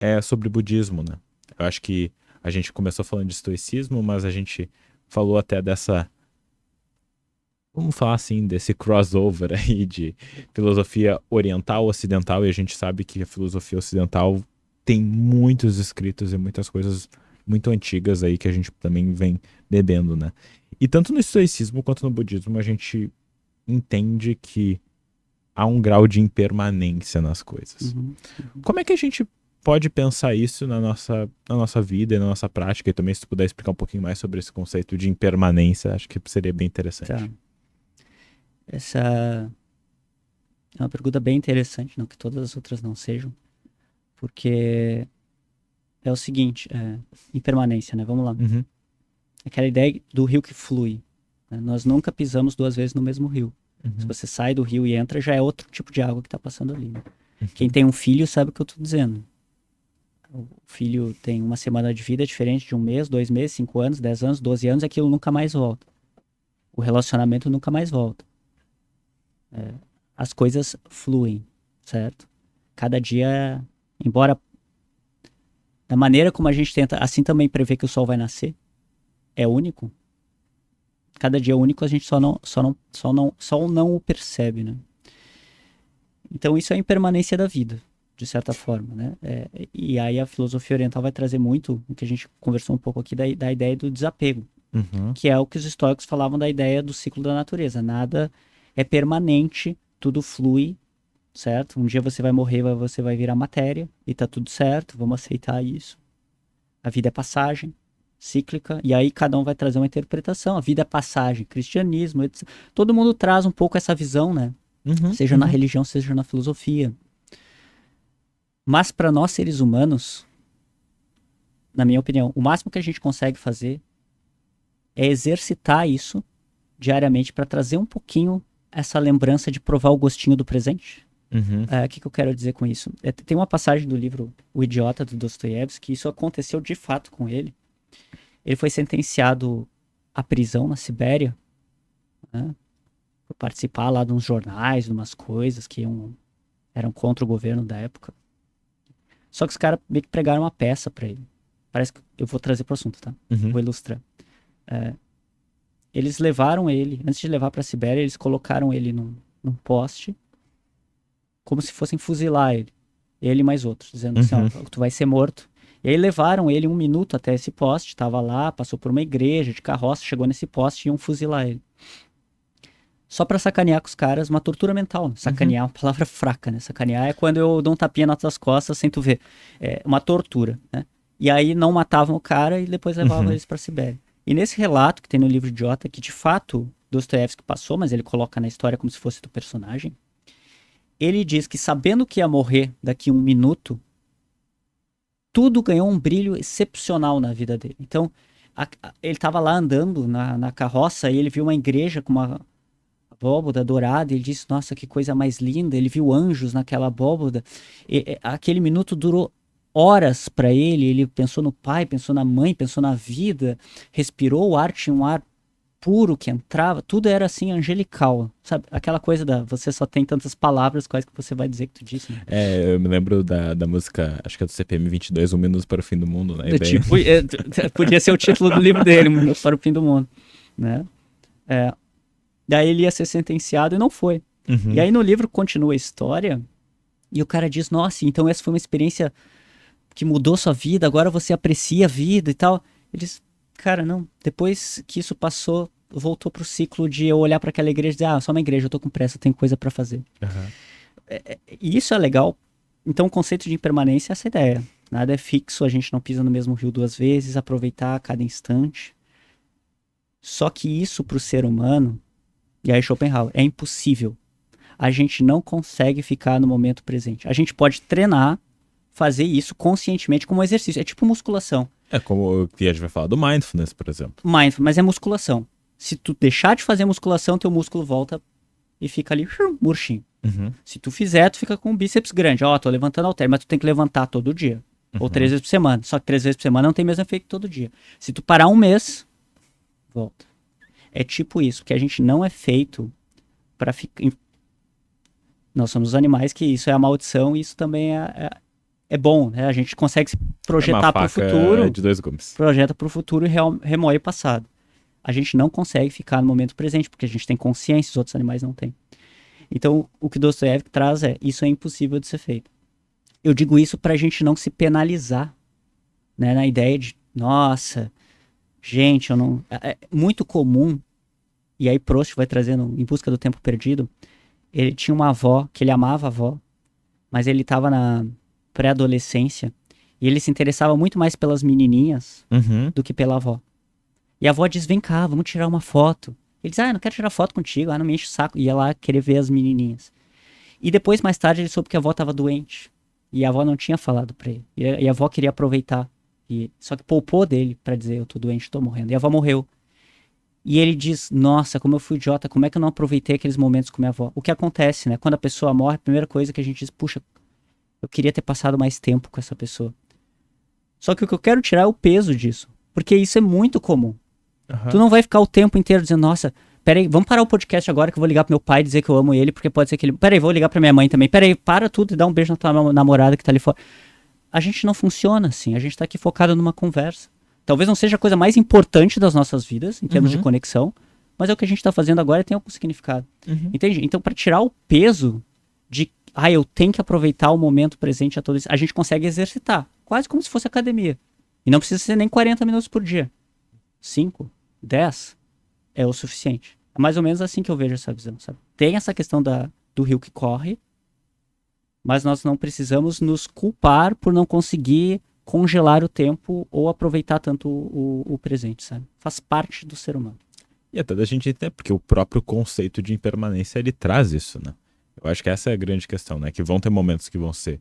é sobre budismo, né? Eu acho que a gente começou falando de estoicismo, mas a gente falou até dessa, vamos falar assim, desse crossover aí de filosofia oriental, ocidental, e a gente sabe que a filosofia ocidental tem muitos escritos e muitas coisas muito antigas aí que a gente também vem bebendo, né? E tanto no estoicismo quanto no budismo a gente entende que há um grau de impermanência nas coisas. Uhum, uhum. Como é que a gente pode pensar isso na nossa vida e na nossa prática? E também se tu puder explicar um pouquinho mais sobre esse conceito de impermanência, acho que seria bem Tá. interessante. Essa é uma pergunta bem interessante, não que todas as outras não sejam, porque é o seguinte, impermanência, né? Vamos lá. Uhum, Aquela ideia do rio que flui, né? Nós nunca pisamos duas vezes no mesmo rio. Se uhum, você sai do rio e entra, já é outro tipo de água que está passando ali, né? Quem uhum, tem um filho sabe o que eu estou dizendo. O filho tem uma semana de vida diferente de um mês, 2 meses, 5 anos, 10 anos, 12 anos, aquilo nunca mais volta. O relacionamento nunca mais volta. As coisas fluem, certo? Cada dia, embora da maneira como a gente tenta, assim também prever que o sol vai nascer, é único. Cada dia é único, a gente só não o percebe, né? Então isso é a impermanência da vida, de certa forma, né? E aí a filosofia oriental vai trazer muito o que a gente conversou um pouco aqui da ideia do desapego, uhum, que é o que os estoicos falavam da ideia do ciclo da natureza. Nada é permanente, tudo flui, certo? Um dia você vai morrer, você vai virar matéria e tá tudo certo, vamos aceitar isso. A vida é passagem, cíclica, e aí cada um vai trazer uma interpretação. A vida é passagem, cristianismo, etc. Todo mundo traz um pouco essa visão, né? uhum, Seja na uhum, religião, seja na filosofia. Mas para nós seres humanos, na minha opinião, o máximo que a gente consegue fazer é exercitar isso diariamente para trazer um pouquinho essa lembrança de provar o gostinho do presente. uhum, O que eu quero dizer com isso? Tem uma passagem do livro O Idiota, do Dostoiévski, que isso aconteceu de fato com ele. Ele foi sentenciado à prisão na Sibéria, né, por participar lá de uns jornais, de umas coisas que eram contra o governo da época. Só que os caras meio que pregaram uma peça pra ele. Parece que eu vou trazer pro assunto, tá? uhum, Vou ilustrar. Eles levaram ele, antes de levar pra Sibéria, eles colocaram ele num poste, como se fossem fuzilar ele. Ele e mais outros, dizendo assim, ó, uhum, tu vai ser morto. E aí levaram ele 1 minuto até esse poste, tava lá, passou por uma igreja de carroça, chegou nesse poste e iam fuzilar ele. Só pra sacanear com os caras, uma tortura mental. Né? uhum, Sacanear é uma palavra fraca, né? Sacanear é quando eu dou um tapinha nas tuas costas sem tu ver. É uma tortura, né? E aí não matavam o cara e depois levavam uhum, eles pra Sibéria. E nesse relato que tem no livro Idiota, que de fato Dostoiévski passou, mas ele coloca na história como se fosse do personagem, ele diz que sabendo que ia morrer daqui 1 minuto, tudo ganhou um brilho excepcional na vida dele. Então, ele estava lá andando na carroça e ele viu uma igreja com uma abóboda dourada, e ele disse, nossa, que coisa mais linda, ele viu anjos naquela abóboda, aquele minuto durou horas para ele pensou no pai, pensou na mãe, pensou na vida, respirou o ar, tinha um ar puro que entrava, tudo era assim, angelical, sabe, aquela coisa você só tem tantas palavras, quais que você vai dizer que tu disse, né? É, eu me lembro da música, acho que é do CPM 22, Um Minuto para o Fim do Mundo, né? E Do daí... tipo, podia ser o título do livro dele, Para o Fim do Mundo, né? É, daí ele ia ser sentenciado e não foi. E Uhum, aí no livro continua a história. E o cara diz, nossa, então essa foi uma experiência que mudou sua vida, agora você aprecia a vida e tal. Ele diz, cara, não, depois que isso passou, voltou pro ciclo de eu olhar para aquela igreja e dizer, só uma igreja, eu tô com pressa, eu tenho coisa para fazer. aham, E isso é legal. Então o conceito de impermanência é essa ideia. Nada é fixo, a gente não pisa no mesmo rio duas vezes, aproveitar cada instante. Só que isso pro ser humano, e aí Schopenhauer, é impossível. A gente não consegue ficar no momento presente. A gente pode treinar, fazer isso conscientemente como um exercício. É tipo musculação. é como que a gente vai falar do mindfulness, por exemplo. Mindful, mas é musculação. Se tu deixar de fazer musculação, teu músculo volta e fica ali murchinho. Uhum, Se tu fizer, tu fica com o bíceps grande. Ó, tô levantando halter, mas tu tem que levantar todo dia. Ou uhum, 3 vezes por semana. Só que 3 vezes por semana não tem o mesmo efeito todo dia. Se tu parar um mês, volta. É tipo isso, que a gente não é feito para ficar. Nós somos animais que isso é a maldição e isso também é é bom, né? A gente consegue se projetar para o futuro, de dois gumes. projeta para o futuro e remoe o passado. A gente não consegue ficar no momento presente, porque a gente tem consciência, os outros animais não têm. Então, o que Dostoiévski traz isso é impossível de ser feito. Eu digo isso para a gente não se penalizar, né? Na ideia de, nossa, gente, eu não... É muito comum, e aí Proust vai trazendo Em Busca do Tempo Perdido, ele tinha uma avó, que ele amava a avó, mas ele estava na pré-adolescência, e ele se interessava muito mais pelas menininhas do que pela avó. E a avó diz, vem cá, vamos tirar uma foto. Ele diz, eu não quero tirar foto contigo, não me enche o saco. E ia lá querer ver as menininhas. E depois, mais tarde, ele soube que a avó estava doente. E a avó não tinha falado pra ele. E a avó queria aproveitar. Só que poupou dele pra dizer, eu tô doente, tô morrendo. E a avó morreu. E ele diz, nossa, como eu fui idiota, como é que eu não aproveitei aqueles momentos com minha avó? O que acontece, né? Quando a pessoa morre, a primeira coisa que a gente diz, puxa, eu queria ter passado mais tempo com essa pessoa. Só que o que eu quero tirar é o peso disso. Porque isso é muito comum. Tu não vai ficar o tempo inteiro dizendo, nossa, peraí, vamos parar o podcast agora que eu vou ligar pro meu pai e dizer que eu amo ele, porque pode ser que ele... Peraí, vou ligar pra minha mãe também. Peraí, para tudo e dá um beijo na tua namorada que tá ali fora. A gente não funciona assim, a gente tá aqui focado numa conversa. Talvez não seja a coisa mais importante das nossas vidas, em termos de conexão, mas é o que a gente tá fazendo agora e tem algum significado. Entende? Então, pra tirar o peso de, eu tenho que aproveitar o momento presente a todo isso, a gente consegue exercitar, quase como se fosse academia. E não precisa ser nem 40 minutos por dia. 5, 10 é o suficiente. É mais ou menos assim que eu vejo essa visão, sabe? Tem essa questão do rio que corre, mas nós não precisamos nos culpar por não conseguir congelar o tempo ou aproveitar tanto o presente, sabe? Faz parte do ser humano. E até da gente entender, porque o próprio conceito de impermanência, ele traz isso, né? Eu acho que essa é a grande questão, né? Que vão ter momentos que vão ser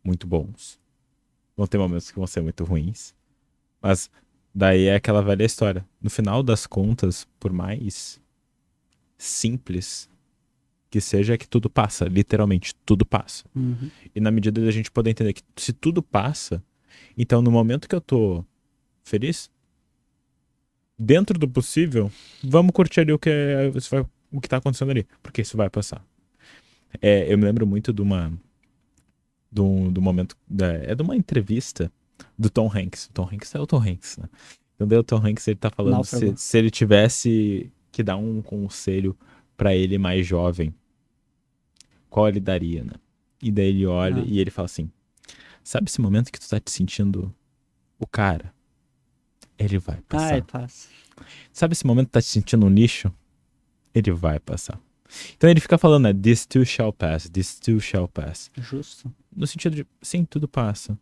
muito bons, vão ter momentos que vão ser muito ruins, mas daí é aquela velha história. No final das contas, por mais simples que seja, é que tudo passa. Literalmente, tudo passa. E na medida da gente poder entender que se tudo passa, então no momento que eu tô feliz, dentro do possível, vamos curtir ali o que tá acontecendo ali. Porque isso vai passar. Eu me lembro muito do momento... de uma entrevista do Tom Hanks. O Tom Hanks é o Tom Hanks, né? Então daí o Tom Hanks, ele tá falando se ele tivesse que dar um conselho pra ele mais jovem, qual ele daria, né? E daí ele olha e ele fala assim, sabe esse momento que tu tá te sentindo o cara? Ele vai passar. Ele passa. Sabe esse momento que tu tá te sentindo um lixo? Ele vai passar. Então ele fica falando, né? This too shall pass, this too shall pass. Justo. No sentido de, sim, tudo passa.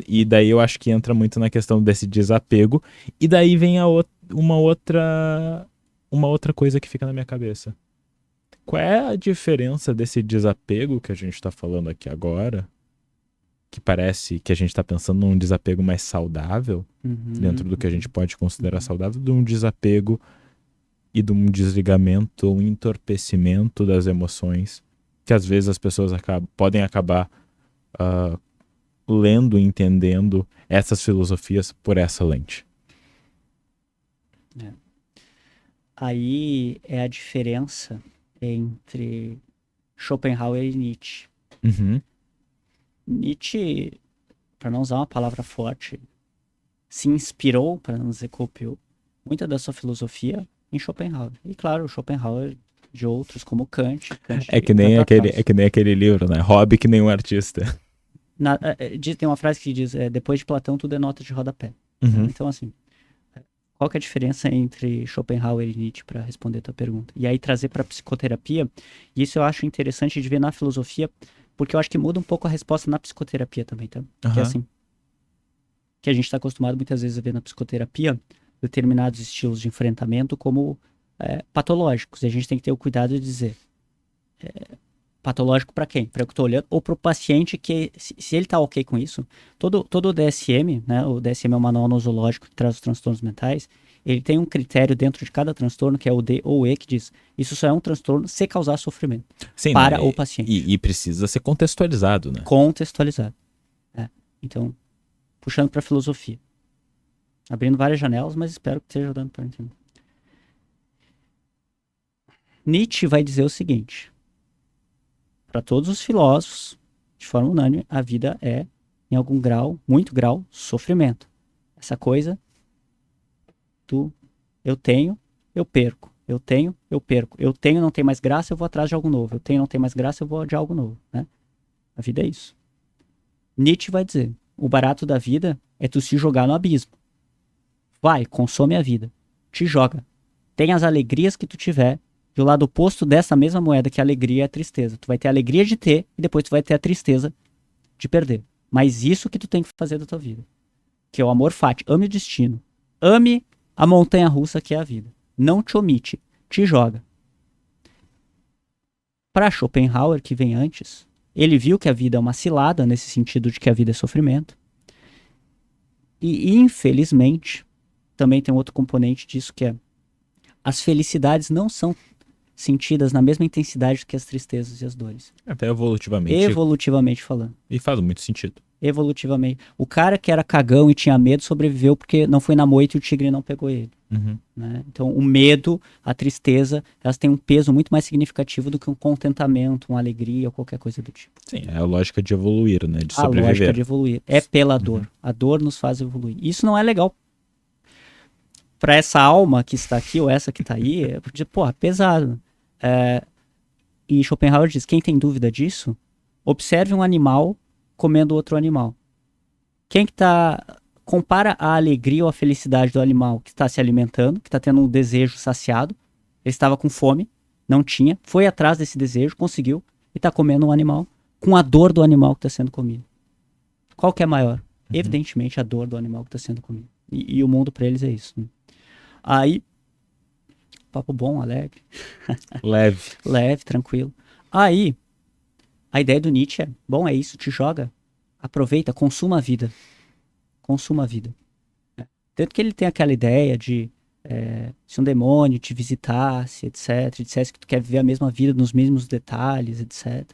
E daí eu acho que entra muito na questão desse desapego. E daí vem uma outra coisa que fica na minha cabeça. Qual é a diferença desse desapego que a gente tá falando aqui agora? Que parece que a gente tá pensando num desapego mais saudável, dentro do que a gente pode considerar saudável, de um desapego e de um desligamento, um entorpecimento das emoções, que às vezes as pessoas podem acabar lendo e entendendo essas filosofias por essa lente. Aí é a diferença entre Schopenhauer e Nietzsche. Nietzsche, para não usar uma palavra forte, se inspirou, para não dizer copiou, muita da sua filosofia em Schopenhauer. E claro, Schopenhauer de outros, como Kant. É que nem aquele livro, né? Hobby que nem um artista. Tem uma frase que diz, depois de Platão tudo é nota de rodapé. Então assim, qual que é a diferença entre Schopenhauer e Nietzsche, para responder a tua pergunta? E aí trazer para psicoterapia, e isso eu acho interessante de ver na filosofia, porque eu acho que muda um pouco a resposta na psicoterapia também, tá? Que é assim, que a gente está acostumado muitas vezes a ver na psicoterapia determinados estilos de enfrentamento como patológicos, e a gente tem que ter o cuidado de dizer patológico para quem? Para eu que estou olhando, ou para o paciente que, se ele está ok com isso, todo o DSM, né, o DSM é o manual nosológico que traz os transtornos mentais, ele tem um critério dentro de cada transtorno, que é o D ou E, que diz, isso só é um transtorno se causar sofrimento. Sim, para né? o paciente. E precisa ser contextualizado, né? Contextualizado. Então, puxando para a filosofia. Abrindo várias janelas, mas espero que esteja dando para entender. Nietzsche vai dizer o seguinte, para todos os filósofos, de forma unânime, a vida é, em algum grau, muito grau, sofrimento. Essa coisa, eu tenho, eu perco. Eu tenho, eu perco. Eu tenho, não tem mais graça, eu vou atrás de algo novo. Eu tenho, não tem mais graça, eu vou de algo novo, né? A vida é isso. Nietzsche vai dizer, o barato da vida é tu se jogar no abismo. Vai, consome a vida. Te joga. Tem as alegrias que tu tiver. E o lado oposto dessa mesma moeda, que a alegria é a tristeza. Tu vai ter a alegria de ter e depois tu vai ter a tristeza de perder. Mas isso que tu tem que fazer da tua vida. Que é o amor fati. Ame o destino. Ame a montanha-russa que é a vida. Não te omite. Te joga. Para Schopenhauer, que vem antes, ele viu que a vida é uma cilada, nesse sentido de que a vida é sofrimento. E, infelizmente, também tem um outro componente disso, que é as felicidades não são sentidas na mesma intensidade que as tristezas e as dores. Até evolutivamente. Evolutivamente falando. E faz muito sentido. Evolutivamente. O cara que era cagão e tinha medo sobreviveu porque não foi na moita e o tigre não pegou ele. Uhum. Né? Então, o medo, a tristeza, elas têm um peso muito mais significativo do que um contentamento, uma alegria ou qualquer coisa do tipo. Sim, é a lógica de evoluir, né? De A sobreviver. lógica de evoluir. É pela dor. A dor nos faz evoluir. Isso não é legal para essa alma que está aqui ou essa que está aí, porque, porra, pesado. E Schopenhauer diz, quem tem dúvida disso, observe um animal comendo outro animal. Quem que compara a alegria ou a felicidade do animal que está se alimentando, que está tendo um desejo saciado, ele estava com fome, não tinha, foi atrás desse desejo, conseguiu, e está comendo um animal, com a dor do animal que está sendo comido. Qual que é maior? Evidentemente a dor do animal que está sendo comido. E o mundo para eles é isso. Né? Aí, papo bom, alegre. Leve. Leve, tranquilo. Aí, a ideia do Nietzsche é, bom, é isso, te joga, aproveita, consuma a vida. Consuma a vida. Tanto que ele tem aquela ideia de se um demônio te visitasse, etc, dissesse que tu quer viver a mesma vida nos mesmos detalhes, etc.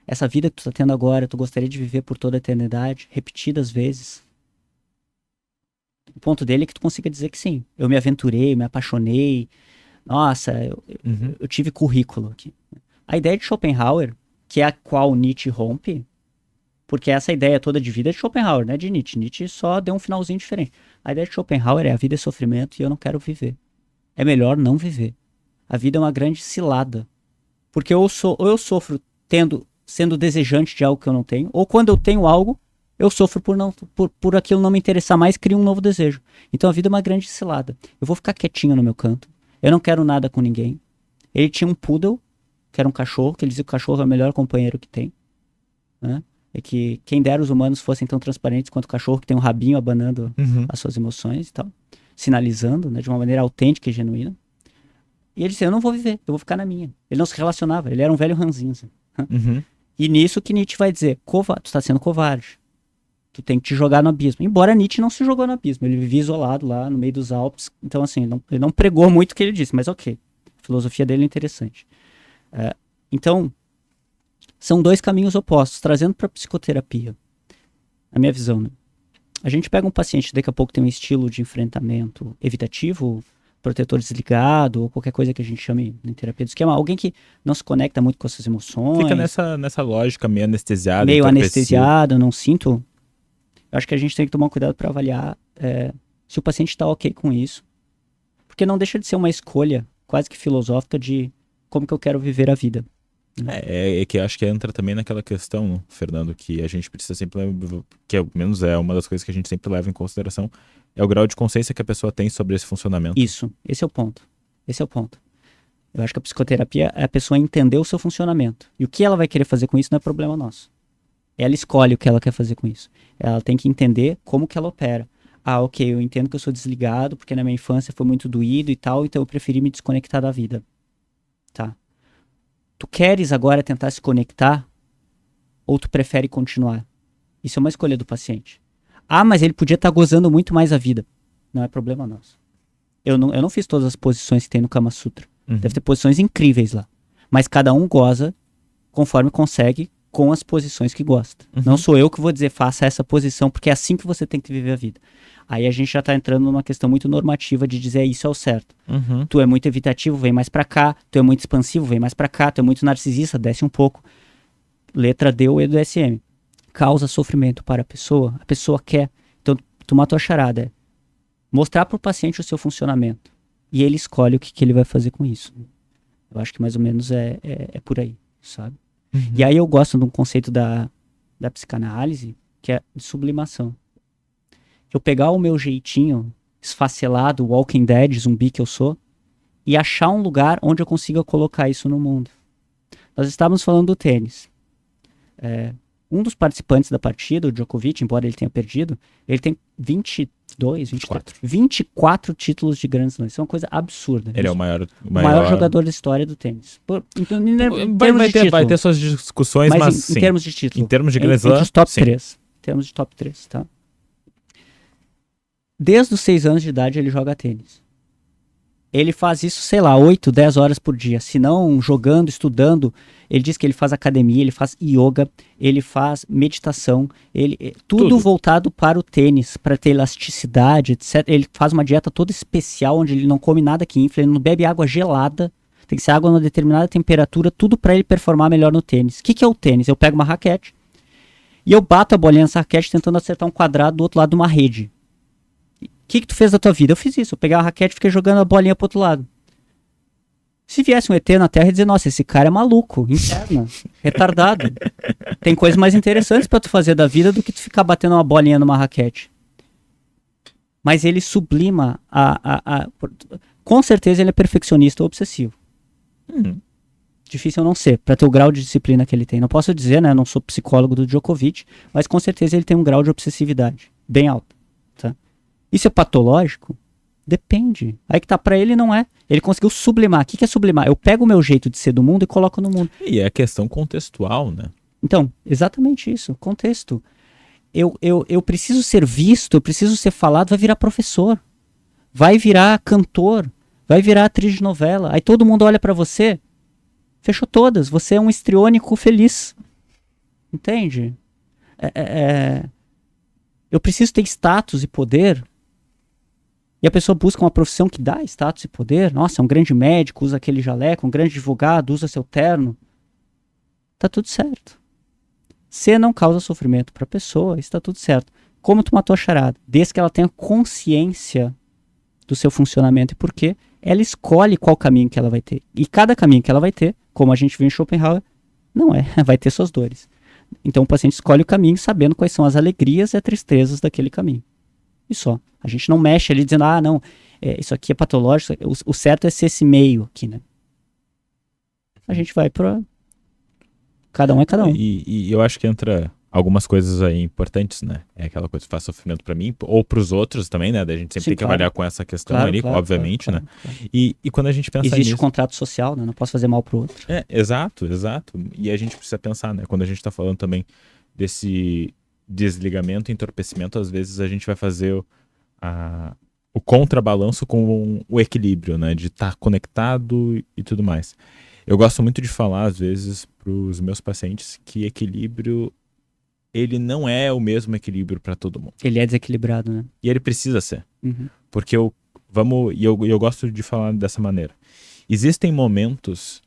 Essa vida que tu tá tendo agora, tu gostaria de viver por toda a eternidade, repetidas vezes. O ponto dele é que tu consiga dizer que sim. Eu me aventurei, me apaixonei. Nossa, eu tive currículo aqui. A ideia de Schopenhauer, que é a qual Nietzsche rompe, porque essa ideia toda de vida é de Schopenhauer, não é de Nietzsche. Nietzsche só deu um finalzinho diferente. A ideia de Schopenhauer é a vida é sofrimento e eu não quero viver. É melhor não viver. A vida é uma grande cilada. Porque ou eu sofro sendo desejante de algo que eu não tenho, ou quando eu tenho algo, eu sofro por aquilo não me interessar mais, crio um novo desejo. Então a vida é uma grande cilada. Eu vou ficar quietinho no meu canto. Eu não quero nada com ninguém. Ele tinha um poodle, que era um cachorro, que ele dizia que o cachorro é o melhor companheiro que tem. Né? É que quem dera os humanos fossem tão transparentes quanto o cachorro, que tem um rabinho abanando as suas emoções e tal. Sinalizando, né, de uma maneira autêntica e genuína. E ele disse, eu não vou viver, eu vou ficar na minha. Ele não se relacionava, ele era um velho ranzinho. Assim. E nisso que Nietzsche vai dizer, tu está sendo covarde. Tu tem que te jogar no abismo. Embora Nietzsche não se jogou no abismo, ele vivia isolado lá no meio dos Alpes. Então assim, ele não pregou muito o que ele disse, mas ok. A filosofia dele é interessante. Então, são dois caminhos opostos, trazendo para a psicoterapia. A minha visão, né? A gente pega um paciente, daqui a pouco tem um estilo de enfrentamento evitativo, protetor desligado, ou qualquer coisa que a gente chame em terapia do esquema, alguém que não se conecta muito com as suas emoções. Fica nessa lógica meio anestesiada. Meio anestesiado, não sinto. Eu acho que a gente tem que tomar cuidado para avaliar se o paciente está ok com isso. Porque não deixa de ser uma escolha quase que filosófica de como que eu quero viver a vida. É que eu acho que entra também naquela questão, Fernando, que a gente precisa sempre, que ao menos é uma das coisas que a gente sempre leva em consideração, é o grau de consciência que a pessoa tem sobre esse funcionamento. Isso, esse é o ponto. Eu acho que a psicoterapia é a pessoa entender o seu funcionamento. E o que ela vai querer fazer com isso não é problema nosso. Ela escolhe o que ela quer fazer com isso. Ela tem que entender como que ela opera. Ok, eu entendo que eu sou desligado, porque na minha infância foi muito doído e tal, então eu preferi me desconectar da vida. Tá. Tu queres agora tentar se conectar ou tu prefere continuar? Isso é uma escolha do paciente. Mas ele podia estar gozando muito mais a vida. Não é problema nosso. Eu não fiz todas as posições que tem no Kama Sutra. Deve ter posições incríveis lá. Mas cada um goza conforme consegue com as posições que gosta. Não sou eu que vou dizer faça essa posição, porque é assim que você tem que viver a vida. Aí a gente já tá entrando numa questão muito normativa de dizer isso é o certo. Tu é muito evitativo, vem mais pra cá. Tu é muito expansivo, vem mais pra cá. Tu é muito narcisista, desce um pouco. Letra D ou E do SM. causa sofrimento para a pessoa quer. Então, tu matou a charada. É mostrar para o paciente o seu funcionamento. E ele escolhe o que ele vai fazer com isso. Eu acho que mais ou menos é por aí, sabe? E aí eu gosto de um conceito da psicanálise, que é de sublimação. Eu pegar o meu jeitinho esfacelado, Walking Dead, zumbi que eu sou, e achar um lugar onde eu consiga colocar isso no mundo. Nós estávamos falando do tênis. Um dos participantes da partida, o Djokovic, embora ele tenha perdido, ele tem 24 títulos de Grand Slam. Isso é uma coisa absurda. Ele é o maior jogador da história do tênis. Vai ter suas discussões, mas em termos de título. Em termos de Grand Slam, entre os top 3. Em termos de top 3, tá? Desde os 6 anos de idade ele joga tênis. Ele faz isso, sei lá, 8, 10 horas por dia. Se não, jogando, estudando. Ele diz que ele faz academia, ele faz yoga, ele faz meditação. Tudo voltado para o tênis, para ter elasticidade, etc. Ele faz uma dieta toda especial, onde ele não come nada que infla, ele não bebe água gelada. Tem que ser água a uma determinada temperatura, tudo para ele performar melhor no tênis. O que é o tênis? Eu pego uma raquete e eu bato a bolinha nessa raquete tentando acertar um quadrado do outro lado de uma rede. O que tu fez da tua vida? Eu fiz isso. Eu peguei a raquete e fiquei jogando a bolinha pro outro lado. Se viesse um ET na Terra e dizer, nossa, esse cara é maluco, interna, retardado. Tem coisas mais interessantes pra tu fazer da vida do que tu ficar batendo uma bolinha numa raquete. Mas ele sublima com certeza ele é perfeccionista ou obsessivo. Difícil eu não ser, pra ter o grau de disciplina que ele tem. Não posso dizer, né, eu não sou psicólogo do Djokovic, mas com certeza ele tem um grau de obsessividade bem alto, tá? Isso é patológico? Depende. Aí que tá, pra ele não é. Ele conseguiu sublimar. O que é sublimar? Eu pego o meu jeito de ser do mundo e coloco no mundo. E é questão contextual, né? Então, exatamente isso. Contexto. Eu preciso ser visto, eu preciso ser falado, vai virar professor. Vai virar cantor. Vai virar atriz de novela. Aí todo mundo olha pra você, fechou todas. Você é um histriônico feliz. Entende? Eu preciso ter status e poder. E a pessoa busca uma profissão que dá status e poder. Nossa, é um grande médico, usa aquele jaleco, um grande advogado, usa seu terno. Tá tudo certo. Se não causa sofrimento para a pessoa, está tudo certo. Como tu matou a charada? Desde que ela tenha consciência do seu funcionamento e por quê, ela escolhe qual caminho que ela vai ter. E cada caminho que ela vai ter, como a gente viu em Schopenhauer, não vai ter suas dores. Então o paciente escolhe o caminho sabendo quais são as alegrias e as tristezas daquele caminho. E só. A gente não mexe ali dizendo, não, isso aqui é patológico, o certo é ser esse meio aqui, né? A gente vai pra... Cada um é cada um. E eu acho que entra algumas coisas aí importantes, né? É aquela coisa que faz sofrimento pra mim, ou pros outros também, né? Da gente sempre tem que avaliar com essa questão ali, obviamente, né? Claro. E quando a gente pensa nisso... Existe o contrato social, né? Não posso fazer mal pro outro. Exato. E a gente precisa pensar, né? Quando a gente tá falando também desse desligamento e entorpecimento, às vezes a gente vai fazer o contrabalanço com o equilíbrio, né? De estar conectado e tudo mais. Eu gosto muito de falar, às vezes, para os meus pacientes que equilíbrio, ele não é o mesmo equilíbrio para todo mundo. Ele é desequilibrado, né? E ele precisa ser. Uhum. Porque eu gosto de falar dessa maneira. Existem momentos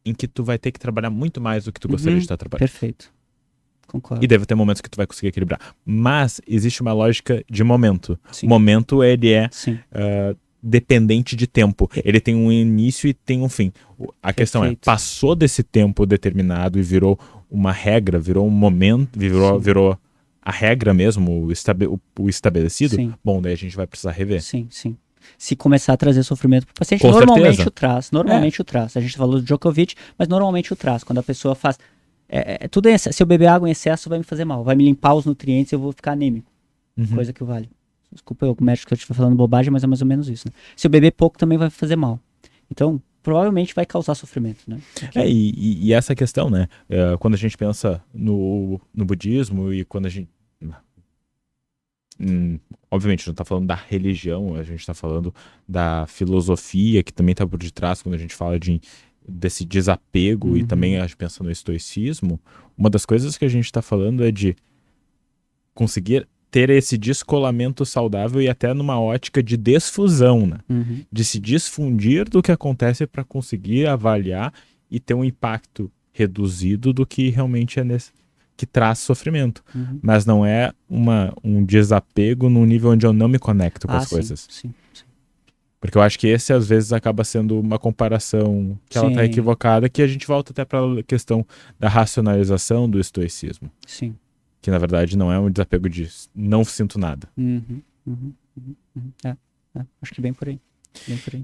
em que tu vai ter que trabalhar muito mais do que tu gostaria de estar trabalhando. Perfeito. Concordo. E deve ter momentos que tu vai conseguir equilibrar. Mas existe uma lógica de momento. Sim. O momento, ele é dependente de tempo. Ele tem um início e tem um fim. A questão é, passou desse tempo determinado e virou uma regra, virou um momento, virou a regra mesmo, o estabelecido, Sim. Bom, daí a gente vai precisar rever. Sim. Se começar a trazer sofrimento para o paciente, Com normalmente certeza. o traz. A gente falou do Djokovic, mas normalmente o traz. Quando a pessoa faz... tudo em excesso. Se eu beber água em excesso, vai me fazer mal. Vai me limpar os nutrientes e eu vou ficar anêmico. Coisa que vale. Desculpa o médico que eu estiver falando bobagem, mas é mais ou menos isso. Né? Se eu beber pouco, também vai fazer mal. Então, provavelmente vai causar sofrimento. Né? E essa questão, né? Quando a gente pensa no budismo e quando a gente... obviamente, a gente não está falando da religião, a gente está falando da filosofia, que também está por detrás quando a gente fala desse desapego e também a gente pensa no estoicismo. Uma das coisas que a gente está falando é de conseguir ter esse descolamento saudável e até numa ótica de desfusão, né? De se desfundir do que acontece para conseguir avaliar e ter um impacto reduzido do que realmente é que traz sofrimento. Uhum. Mas não é um desapego num nível onde eu não me conecto com as Sim, coisas. sim. Porque eu acho que esse, às vezes, acaba sendo uma comparação que ela tá Sim. equivocada, que a gente volta até para a questão da racionalização do estoicismo. Sim. Que, na verdade, não é um desapego de não sinto nada. Uhum. Uhum. Uhum. Uhum. Acho que bem por aí. Bem por aí.